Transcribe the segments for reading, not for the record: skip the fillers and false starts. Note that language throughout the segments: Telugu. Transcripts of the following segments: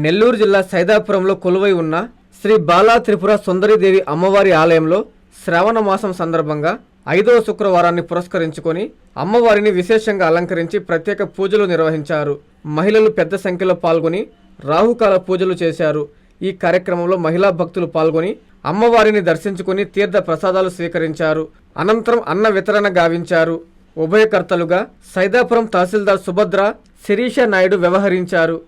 నెల్లూరు జిల్లా సైదాపురంలో కొలువై ఉన్న శ్రీ బాలా త్రిపుర సుందరీదేవి అమ్మవారి ఆలయంలో శ్రావణ మాసం సందర్భంగా 5వ శుక్రవారాన్ని పురస్కరించుకొని అమ్మవారిని విశేషంగా అలంకరించి ప్రత్యేక పూజలు నిర్వహించారు. మహిళలు పెద్ద సంఖ్యలో పాల్గొని రాహుకాల పూజలు చేశారు. ఈ కార్యక్రమంలో మహిళా భక్తులు పాల్గొని అమ్మవారిని దర్శించుకుని తీర్థ ప్రసాదాలు స్వీకరించారు. అనంతరం అన్న వితరణ గావించారు. ఉభయకర్తలుగా సైదాపురం తహసీల్దార్ సుభద్ర, శిరీష నాయుడు వ్యవహరించారు.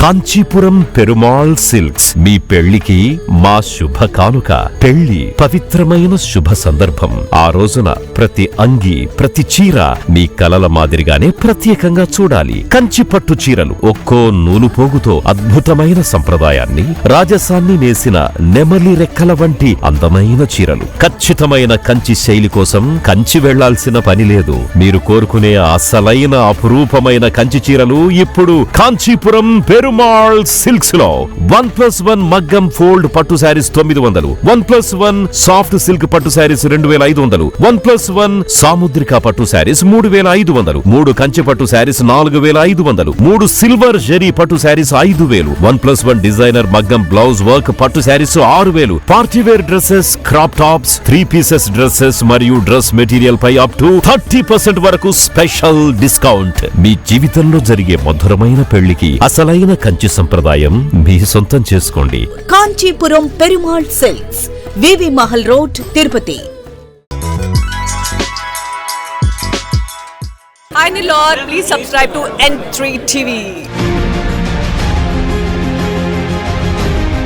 కాంచీపురం పెరుమాళ్ సిల్క్స్ మీ పెళ్లికి మా శుభ కానుక. పెళ్లి పవిత్రమైన శుభ సందర్భం. ఆ రోజున ప్రతి అంగి, ప్రతి చీర మీ కలల మాదిరిగానే ప్రత్యేకంగా చూడాలి. కంచి పట్టు చీరలు ఒక్కో నూలు పోగుతో అద్భుతమైన సంప్రదాయాన్ని, రాజసాన్ని నేసిన నెమలి రెక్కల వంటి అందమైన చీరలు. ఖచ్చితమైన కంచి శైలి కోసం కంచి వెళ్లాల్సిన పని లేదు. మీరు కోరుకునే అసలైన అపురూపమైన కంచి చీరలు ఇప్పుడు కాంచీపురం పెరుమాళ్ సిల్క్స్ లో 1+1 మగ్గం ఫోల్డ్ పట్టు శారీస్ 900, 1+1 సాఫ్ట్ సిల్క్ పట్టు శారీస్ 2500, 1+1 సాముద్రిక పట్టు శారీస్ 3500, 3 కంచి పట్టు శారీస్ 4500, 3 సిల్వర్ జరీ పట్టు శారీస్ 5000, 1+1 డిజైనర్ మగ్గం బ్లౌజ్ వర్క్ పట్టు sarees 6000, party wear dresses, crop tops, 3 pieces dresses మరియు డ్రెస్ మెటీరియల్ పై అప్ టు 30% వరకు స్పెషల్ డిస్కౌంట్. మీ జీవితంలో జరిగే మధురమైన పెళ్లికి అసలైన కంచి సంప్రదాయం మీ సొంతం చేసుకోండి. Kanchipuram Perumal silks, V V Mahal road, Tirupati. Hi Nilor, please subscribe to N3 TV.